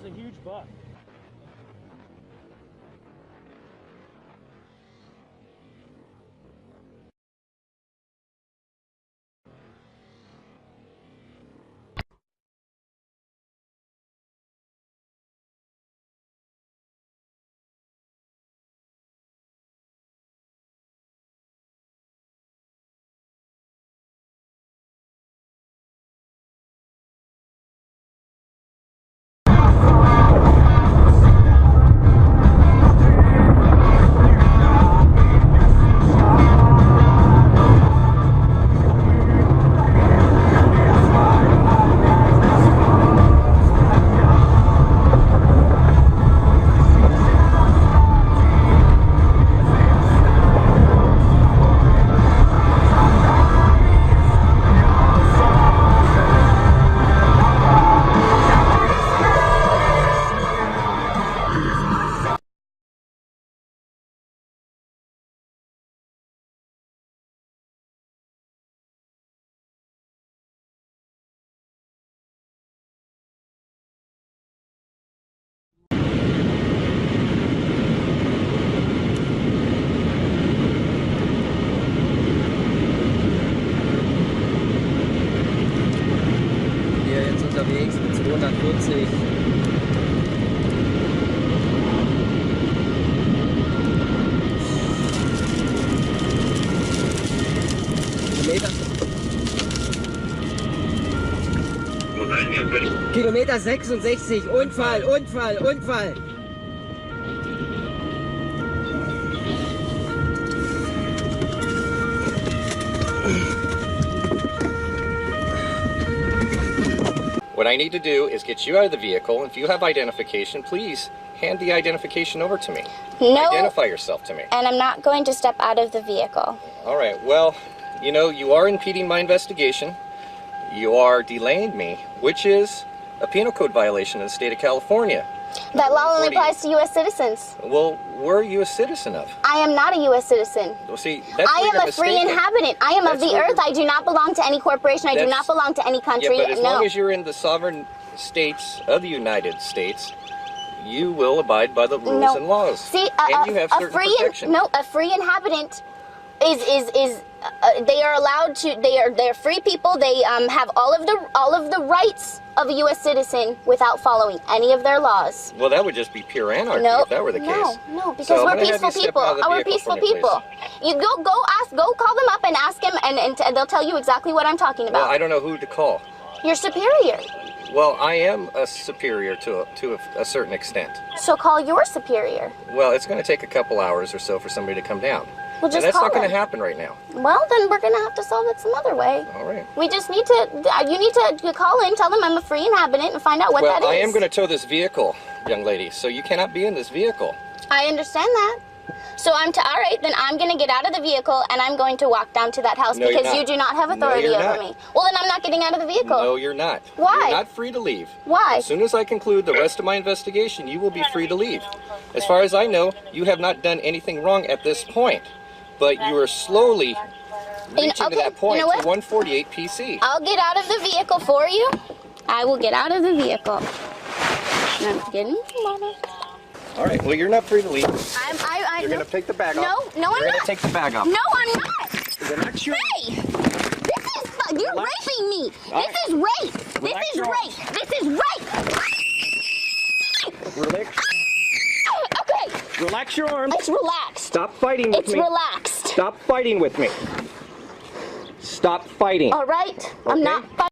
was a huge buck. Unterwegs mit 240. Kilometer 66, Unfall, Unfall, Unfall. What I need to do is get you out of the vehicle. If you have identification, please hand the identification over to me. No. Identify yourself to me. And I'm not going to step out of the vehicle. All right. Well, you know, you are impeding my investigation. You are delaying me, which is a penal code violation in the state of California. That law only applies to U.S. citizens. Well, where are you a citizen of? I am not a U.S. citizen. Well, see, that's I where am you're a free mistaken. inhabitant. I am of the earth. I do not belong to any corporation. I do not belong to any country. Yeah, but as no. long as you're in the sovereign states of the United States, you will abide by the rules and laws. See, and you have certain protections. a free inhabitant is they are allowed to. They're free people. They have all of the rights of a U.S. citizen without following any of their laws. Well, that would just be pure anarchy if that were the case. No, because So we're I'm gonna have peaceful you step people. out of the We're vehicle peaceful for me, people. You go call them up and ask them, and they'll tell you exactly what I'm talking about. Well, I don't know who to call. Your superior. Well, I am a superior to a certain extent. So call your superior. Well, it's going to take a couple hours or so for somebody to come down. Well, just and that's call not going to them. happen right now. Well, then we're gonna have to solve it some other way. All right. We just need to. You need to call in, tell them I'm a free inhabitant, and find out what that is. Well, I am going to tow this vehicle, young lady, so you cannot be in this vehicle. I understand that. So all right, then I'm going to get out of the vehicle and I'm going to walk down to that house No, because you're not. you do not have authority No, you're over not. me. Well, then I'm not getting out of the vehicle. No, you're not. Why? You're not free to leave. Why? As soon as I conclude the rest of my investigation, you will be free to leave. As far as I know, you have not done anything wrong at this point, but you are slowly reaching to that point you know to 148 PC. I'll get out of the vehicle for you. I will get out of the vehicle. And I'm getting All right, well, you're not free to leave. You're going to take the bag off. No, I'm You're going not. to take the bag off. No, I'm not. The next year. Hey! You're raping me. This is rape. This is rape. This is rape. Relax. Okay. Relax your arms. It's relaxed. Stop fighting with me. It's relaxed. Stop fighting with me. Stop fighting. All right. I'm not fighting.